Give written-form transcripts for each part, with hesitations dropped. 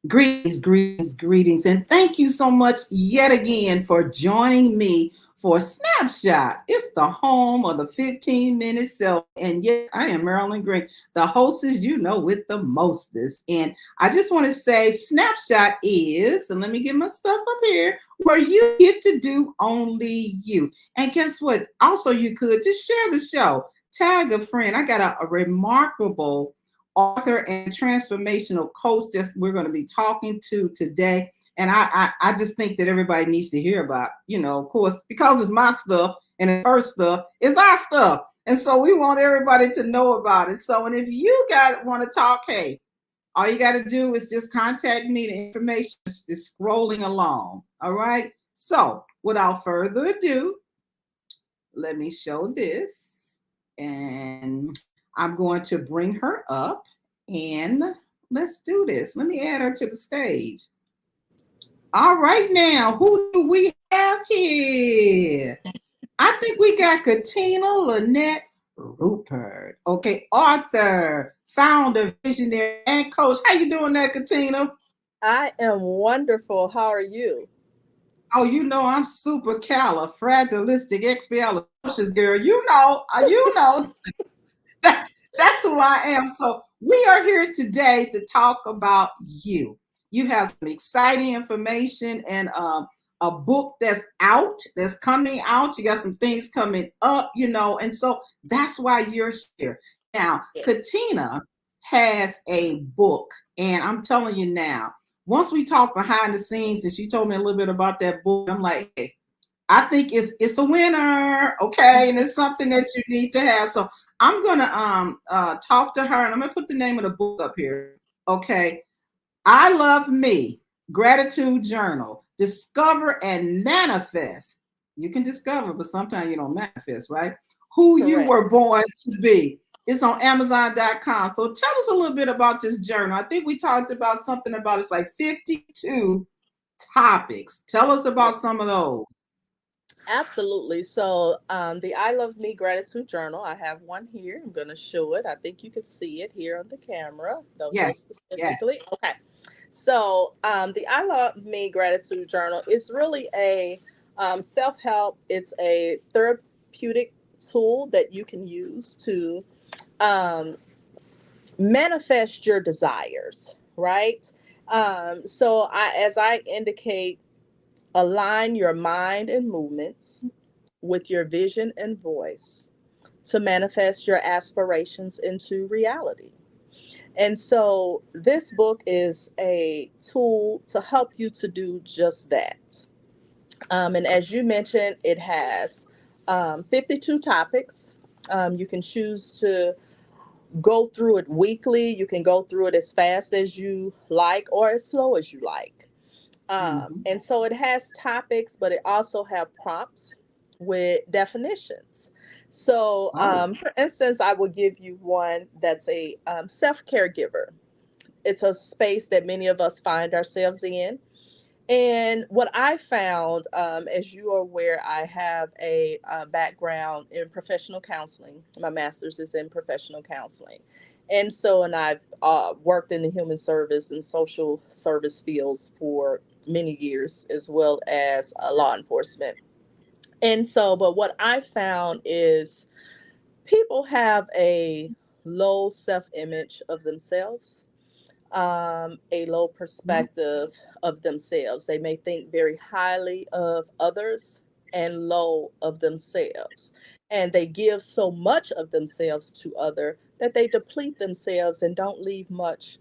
Greetings, greetings, greetings, and thank you so much yet again for joining me for Snapshot. It's the home of the 15-minute self. And yes, I am Marilyn Green, the hostess you know with the mostest. And I just want to say Snapshot is, and let me get my stuff up here, where you get to do only you. And guess what? Also, you could just share the show, tag a friend. I got a remarkable author and transformational coach that we're going to be talking to today. And I just think that everybody needs to hear about, of course, because it's my stuff and it's her stuff, it's our stuff. And so we want everybody to know about it. So, and if you want to talk, hey, all you got to do is just contact me. The information is scrolling along. All right. So without further ado, let me show this. And I'm going to bring her up and let's do this. Let me add her to the stage. All right, now, who do we have here? I think we got Catina Lynett Ruppert. Okay, author, founder, visionary, and coach. How you doing there, Catina? I am wonderful. How are you? Oh, I'm super fragilistic, expialidocious girl. That's who I am. So we are here today to talk about you. You have some exciting information and a book that's coming out. You got some things coming up, and so that's why you're here. Now, Yes. Catina has a book, and I'm telling you now, once we talk behind the scenes, and she told me a little bit about that book, I'm like, hey, I think it's a winner, okay, and it's something that you need to have. So I'm gonna talk to her, and I'm gonna put the name of the book up here. Okay, I Love Me, Gratitude Journal, Discover and Manifest. You can discover, but sometimes you don't manifest, right? Who you Correct. were born to be. It's on Amazon.com. So tell us a little bit about this journal. I think we talked about something about it's like 52 topics. Tell us about Yes. some of those. Absolutely. So, the I Love Me Gratitude Journal, I have one here. I'm going to show it. I think you can see it here on the camera. Don't know Yes, yes. specifically. Okay. So, the I Love Me Gratitude Journal is really a self help, it's a therapeutic tool that you can use to um, manifest your desires, right? As I indicate, align your mind and movements with your vision and voice to manifest your aspirations into reality. And so, this book is a tool to help you to do just that. And as you mentioned, it has 52 topics. You can choose to go through it weekly. You can go through it as fast as you like or as slow as you like. Mm-hmm. And so it has topics, but it also have prompts with definitions. So, Oh, for instance, I will give you one that's a self caregiver. It's a space that many of us find ourselves in. And what I found, as you are aware, I have a background in professional counseling. My master's is in professional counseling. And I've worked in the human service and social service fields for many years, as well as law enforcement. But what I found is people have a low self image of themselves, a low mhm. perspective of themselves. They may think very highly of others and low of themselves. And they give so much of themselves to other that they deplete themselves and don't leave much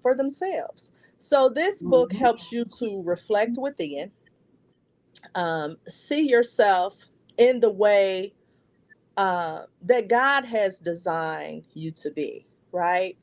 for themselves. So this book Mhm. helps you to reflect within, see yourself in the way that God has designed you to be, right?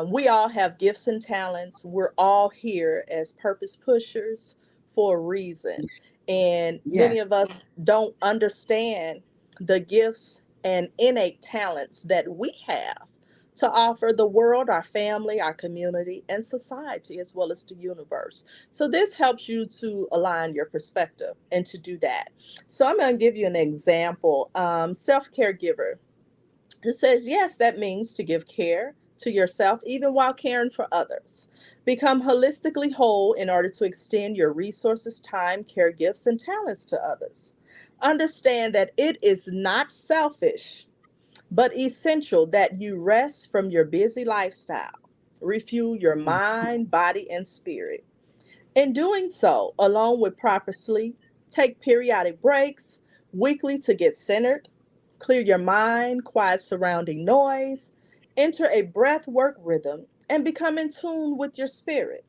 We all have gifts and talents. We're all here as purpose pushers for a reason. And Yes. many of us don't understand the gifts and innate talents that we have to offer the world, our family, our community, and society, as well as the universe. So, this helps you to align your perspective and to do that. So I'm going to give you an example. Self caregiver. It says, yes, that means to give care, to yourself, even while caring for others. Become holistically whole in order to extend your resources, time, care, gifts, and talents to others. Understand that it is not selfish, but essential that you rest from your busy lifestyle, refuel your mind, body, and spirit. In doing so, along with proper sleep, take periodic breaks weekly to get centered, clear your mind, quiet surrounding noise, enter a breath work rhythm, and become in tune with your spirit.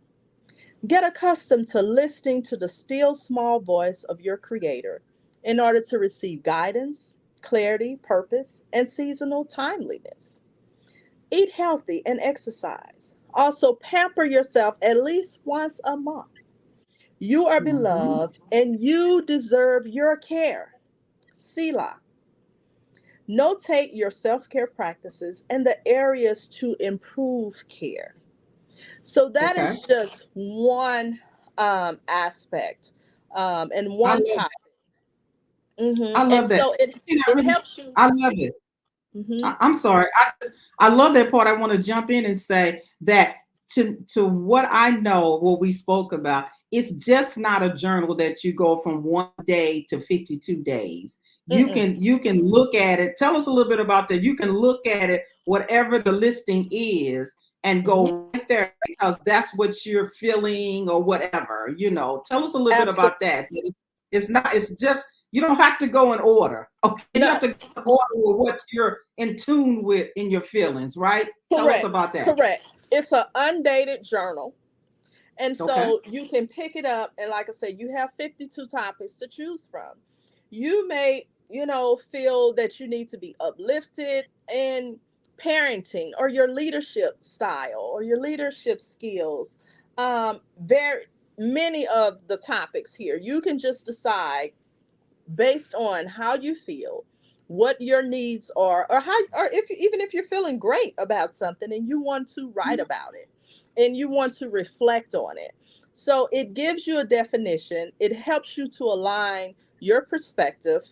Get accustomed to listening to the still small voice of your Creator in order to receive guidance, clarity, purpose, and seasonal timeliness. Eat healthy and exercise. Also, pamper yourself at least once a month. You are Mhm. beloved and you deserve your care. Selah. Notate your self care practices and the areas to improve care. So, that Okay. is just one aspect and I one love topic. I And love that. so, it, You know, it helps you. I love it. hmm I'm sorry. I love that part. I want to jump in and say that to what I know, what we spoke about, it's just not a journal that you go from 1 day to 52 days. Mm-mm. You can look at it. Tell us a little bit about that. You can look at it, whatever the listing is, and hmm go right there because that's what you're feeling or whatever. Tell us a little bit Absolutely. about that. It's not. It's just you don't have to go in order. Okay, you have No, to go in order with what you're in tune with in your feelings, right? Tell us correct. about that. Correct. It's an undated journal. And Okay. so you can pick it up, and like I said, you have 52 topics to choose from. You may, feel that you need to be uplifted in parenting or your leadership style or your leadership skills. Very many of the topics here, you can just decide based on how you feel, what your needs are, or how, or if even if you're feeling great about something and you want to write about it and you want to reflect on it. So it gives you a definition, it helps you to align your perspective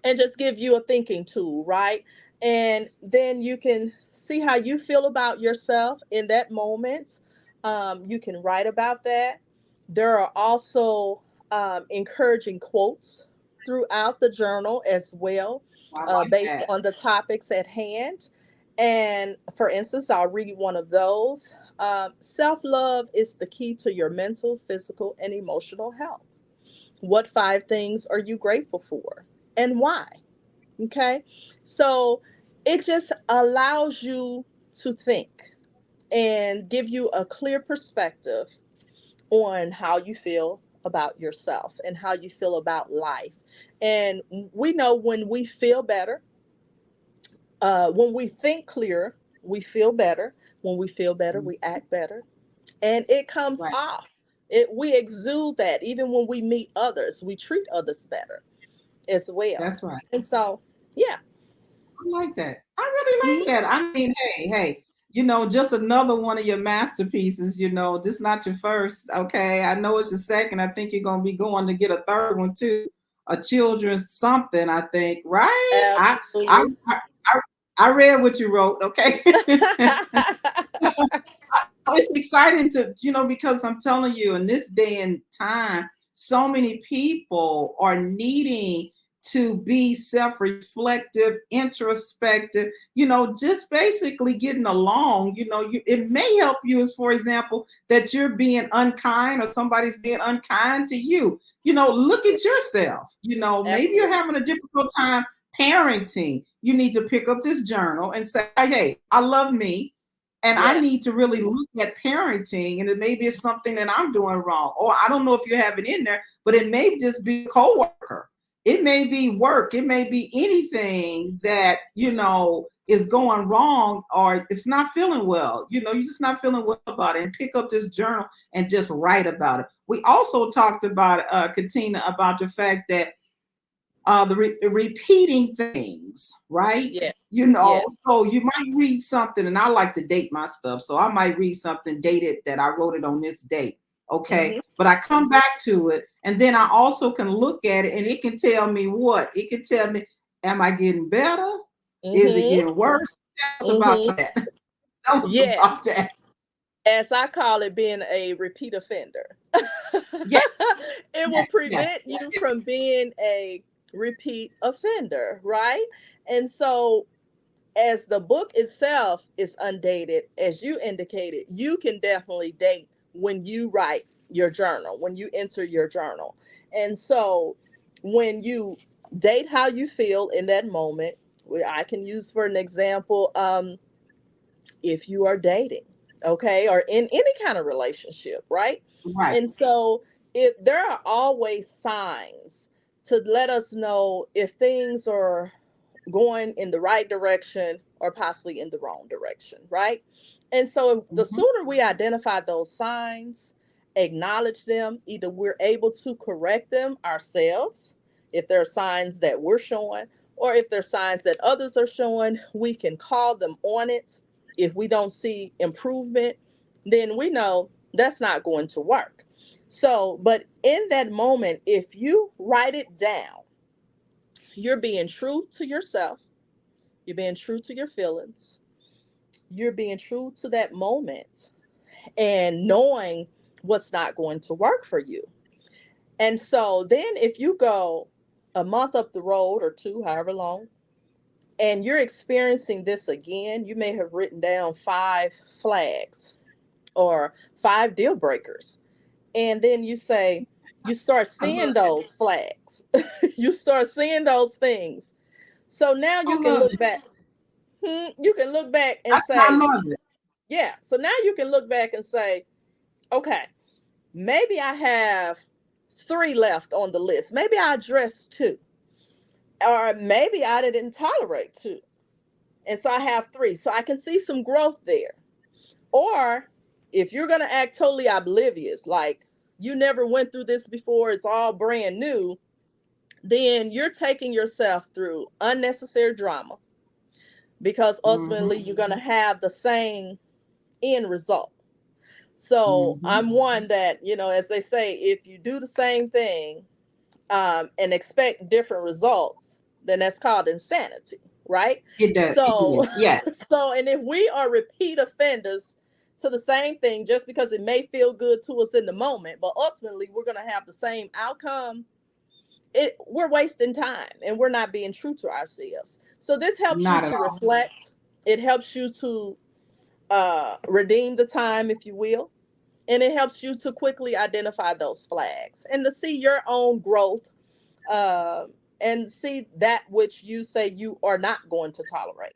and just give you a thinking tool, right? And then you can see how you feel about yourself in that moment. You can write about that. There are also encouraging quotes throughout the journal as well, I like based that. on the topics at hand. And for instance, I'll read one of those. Self love is the key to your mental, physical, and emotional health. What 5 things are you grateful for and why? Okay. So it just allows you to think and give you a clear perspective on how you feel about yourself and how you feel about life. And we know when we feel better, when we think clearer, we feel better. When we feel better, Mm, we act better. And it comes right. off. We exude that even when we meet others, we treat others better as well. That's right. And so, yeah. I like that. I really Mhm. like that. I mean, hey, just another one of your masterpieces. This not your first. Okay, I know it's your second. I think you're gonna be going to get a third one too. A children's something. I think. Right. Absolutely. I, I, I read what you wrote. Okay. It's exciting because I'm telling you, in this day and time, so many people are needing to be self-reflective, introspective, just basically getting along. It may help you as, for example, that you're being unkind or somebody's being unkind to you. Look at yourself. Maybe you're Absolutely. having a difficult time parenting. You need to pick up this journal and say, hey, I love me. And I Yeah. need to really look at parenting, and it maybe it's something that I'm doing wrong. Or I don't know if you have it in there, but it may just be a coworker. It may be work. It may be anything that, is going wrong or it's not feeling well. You're just not feeling well about it. And pick up this journal and just write about it. We also talked about, Katina, about the fact that repeating things, right? Yes. Yes. So you might read something, and I like to date my stuff. So I might read something dated that I wrote it on this date. Okay. hmm But I come back to it, and then I also can look at it, and it can tell me what? It can tell me, am I getting better? Is it hmm getting worse? Tell us about hmm that. Tell us about Yes, that. as I call it, being a repeat offender. Yes, It will yes, yes, prevent yes, you yes. from being a repeat offender, right? And so, as the book itself is undated, as you indicated, you can definitely date when you write your journal, when you enter your journal. And so, when you date how you feel in that moment, I can use for an example, if you are dating, okay, or in any kind of relationship, right? Right. And so if there are always signs to let us know if things are going in the right direction or possibly in the wrong direction, right? And so the Mhm. sooner we identify those signs, acknowledge them, either we're able to correct them ourselves if there are signs that we're showing, or if there are signs that others are showing, we can call them on it. If we don't see improvement, then we know that's not going to work. So, but in that moment, if you write it down, you're being true to yourself, you're being true to your feelings, you're being true to that moment, and knowing what's not going to work for you. And so then if you go a month up the road or two, however long, and you're experiencing this again, you may have written down 5 flags or 5 deal breakers. And then you start I seeing love those flags. You start seeing those things. So now I you can love look it. back. You can look back and I say, love it. yeah. So now you can look back and say, okay, maybe I have 3 left on the list. Maybe I addressed 2. Or maybe I didn't tolerate 2. And so I have 3. So I can see some growth there. Or if you're going to act totally oblivious, like you never went through this before, it's all brand new, then you're taking yourself through unnecessary drama because ultimately Hmm. you're going to have the same end result. So Hmm. I'm one that, as they say, if you do the same thing and expect different results, then that's called insanity, right? It does. It So, is. Yes. and if we are repeat offenders to the same thing, just because it may feel good to us in the moment, but ultimately we're going to have the same outcome, we're wasting time and we're not being true to ourselves. So this helps you Not at to all. reflect. It helps you to redeem the time, if you will, and it helps you to quickly identify those flags and to see your own growth, uh, and see that which you say you are not going to tolerate.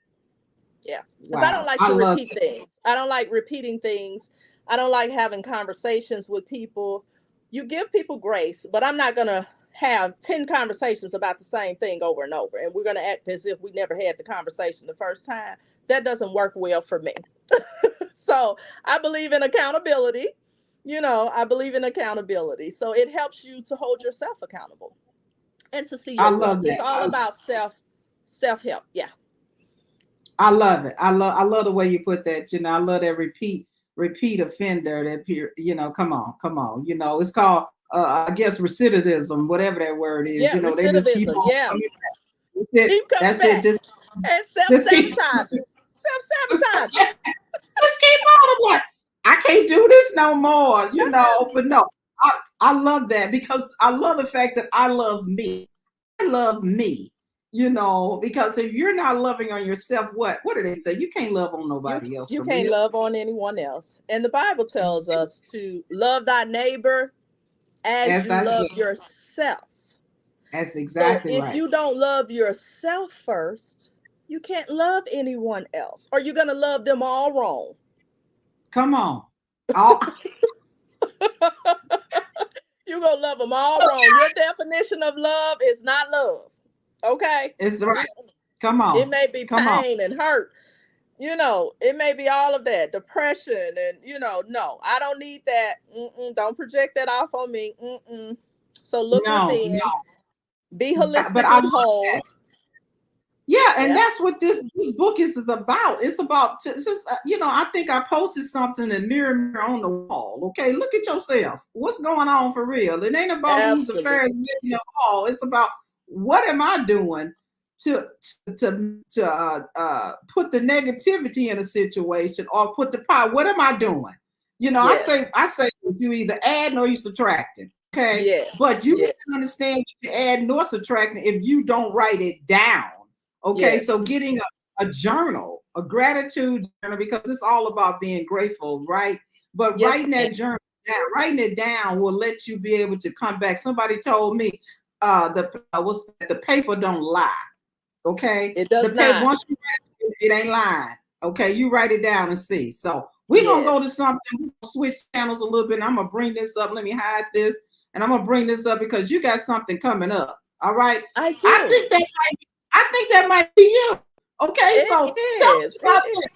Yeah, because I don't Wow. like I to love repeat it. things. I don't like repeating things. I don't like having conversations with people. You give people grace, but I'm not gonna have 10 conversations about the same thing over and over, and we're gonna act as if we never had the conversation the first time. That doesn't work well for me. So I believe in accountability. I believe in accountability. So it helps you to hold yourself accountable and to see I your growth. love It's that. all about self help. Yeah. I love it. I love the way you put that. I love that repeat offender. That peer. Come on, come on. It's called I guess recidivism, whatever that word is. Yeah, They just keep recidivism. on Yeah. coming back. That's it. Keep coming That's it. back. And self Just keep sabotaging. Self just sabotaging. keep on. I'm like, I can't do this no more. But no, I love that because I love the fact that I love me. I love me. Because if you're not loving on yourself, what do they say? You can't love on You nobody else you for can't real. love on anyone else. And the Bible tells us to love thy neighbor as As you I said, love yourself. that's So exactly if right. you don't love yourself first, you can't love anyone else. Or you're gonna love them all wrong. Come on. All, You're gonna love them all wrong. Your definition of love is not love. Okay? it's right. Come It on. may be Come on. pain and hurt. It may be all of that, depression, and no, I don't need that. Don't project that off on me. So look No, within, no. be But I holistically love that. whole. Yeah, and Yeah, that's what this book is about. It's about it's just, I think I posted something in mirror on the wall. Okay, look at yourself. What's going on for real? It ain't about who's the fairest absolutely. lady of all. It's about what am I doing to put the negativity in a situation or put the power. What am I doing? Yes. I say you either adding or you subtracting. Okay, Yes. but you Yes. can't understand what you're adding nor subtracting if you don't write it down. Okay, Yes. so getting a journal, a gratitude journal, because it's all about being grateful, right? But Yes, writing ma'am. that journal down, writing it down will let you be able to come back. Somebody told me the paper don't lie. Okay, It the does paper not. once you write it, it ain't lying. Okay, you write it down and see. So we're gonna Yes. go to something. We're gonna switch channels a little bit. And I'm gonna bring this up. Let me hide this, and I'm gonna bring this up because you got something coming up. All right, I I do. think that I think that might be you. Okay, It so tell us is. about It is. that.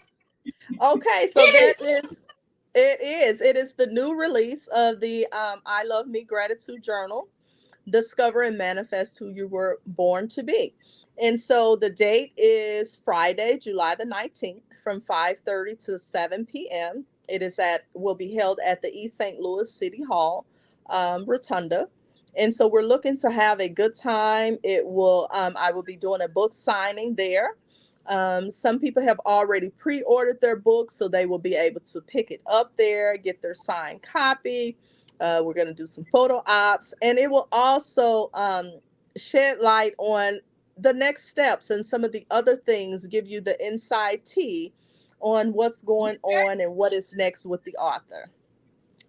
Okay, so It that is. is it is. It is the new release of the I Love Me Gratitude Journal. Discover and manifest who you were born to be. And so the date is Friday, July the 19th from 5:30 to 7 p.m. It is will be held at the East St. Louis City Hall Rotunda. And so we're looking to have a good time. I will be doing a book signing there. Some people have already pre-ordered their books, so they will be able to pick it up there, get their signed copy. We're going to do some photo ops, and it will also shed light on the next steps and some of the other things, give you the inside tea on what's going on and what is next with the author.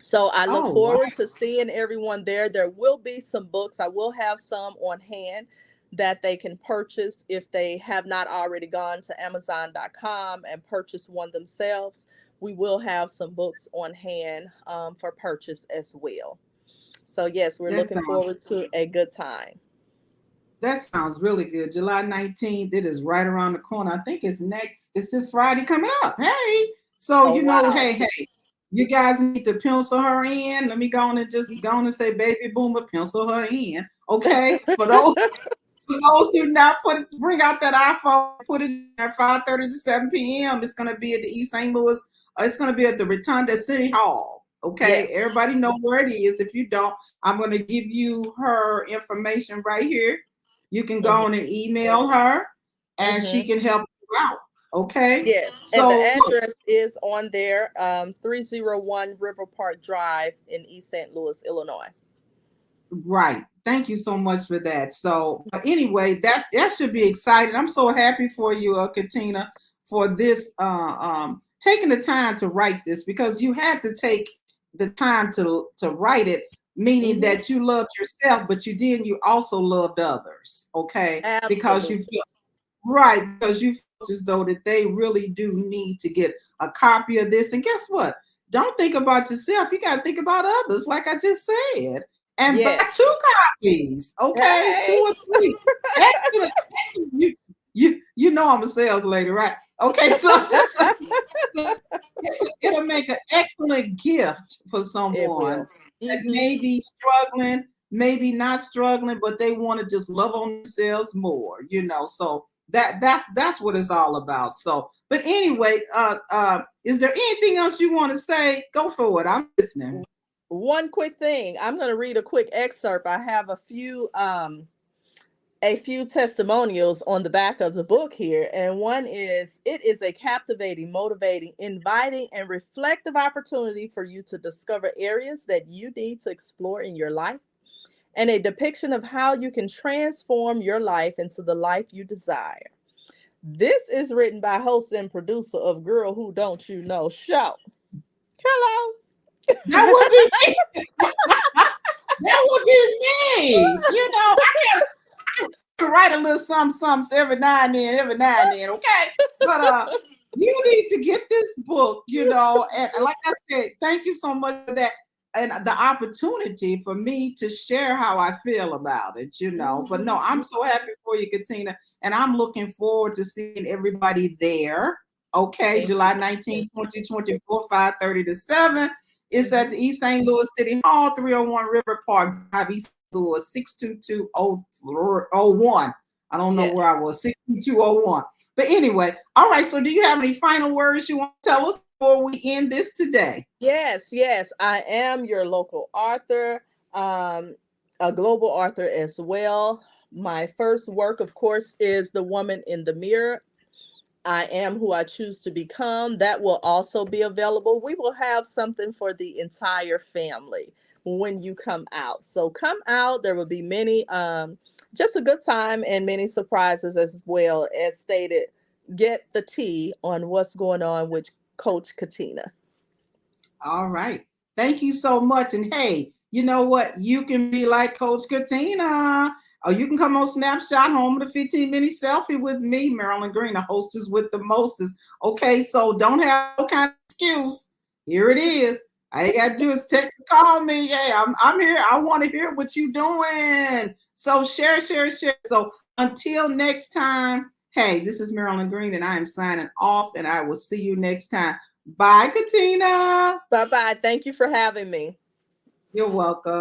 So I look Oh wow. forward to seeing everyone there. There will be some books. I will have some on hand that they can purchase if they have not already gone to Amazon.com and purchased one themselves. We will have some books on hand for purchase as well. So, yes, we're That looking sounds forward to a good time. that sounds really good. July 19th. It is right around the corner. I think it's next. It's this Friday coming up. Hey, so Oh, wow. hey, you guys need to pencil her in. Let me go on and just go on and say, baby boomer, pencil her in. Okay, for those who not bring out that iPhone, put it there 5:30 to 7 p.m. It's gonna be at the East St. Louis. It's gonna be at the Rotunda City Hall. Okay, Yes. everybody know where it is. If you don't, I'm gonna give you her information right here. You can go Hmm. on and email her, and she Hmm. can help you out. Okay, Yes. And the so look, address is on there 301 River Park Drive in East St. Louis, Illinois. right. Thank you so much for that. So, but anyway, that should be exciting. I'm so happy for you, Katina, for this taking the time to write this because you had to take the time to write it, meaning Hmm. that you loved yourself, but you also loved others. Okay, because you Absolutely. feel right because you felt as though that they really do need to get a copy of this. And guess what? Don't think about yourself. You got to think about others, like I just said, and buy Yes. two copies. Okay, two Hey. or three. Excellent. Excellent. You know I'm a sales lady, right? Okay, so it'll make an excellent gift for It someone will. that Hmm. may be struggling, maybe not struggling, but they want to just love on themselves more, So that's what it's all about. So, but anyway, is there anything else you want to say? Go for it. I'm listening. One quick thing. I'm going to read a quick excerpt. I have a few testimonials on the back of the book here, and one is it is a captivating, motivating, inviting, and reflective opportunity for you to discover areas that you need to explore in your life and a depiction of how you can transform your life into the life you desire. This is written by host and producer of Girl Who Don't You Know show. Hello. That would be that would be me. I can write a little something every now and then, okay? But you need to get this book, and like I said, thank you so much for that and the opportunity for me to share how I feel about it. But no, I'm Mhm. so happy for you, Katina, and I'm looking forward to seeing everybody there. Okay, July Amen. 19, 2024, 5:30 to 7. It's at the Mhm. East St. Louis City Hall, 301 River Park Drive, East St. Louis, 62201. I don't know Yes. where I was, 62201. But anyway, all right. So, do you have any final words you want to tell us before we end this today? Yes, yes, I am your local author, um, a global author as well. My first work, of course, is The Woman in the Mirror. I am who I choose to become. That will also be available. We will have something for the entire family when you come out. So come out. There will be many, just a good time and many surprises as well. As stated, get the tea on what's going on with Coach Catina. All right. Thank you so much. And hey, you know what? You can be like Coach Catina. Or you can come on Snapshot Home with a 15-minute selfie with me, Marilyn Green, the hostess with the mostest. Okay, so don't have no kind of excuse. Here it is. All you gotta do is text or call me. Hey, I'm here. I want to hear what you doing. So share, share, share. So until next time, hey, this is Marilyn Green, and I am signing off, and I will see you next time. Bye, Catina. Bye bye. Thank you for having me. You're welcome.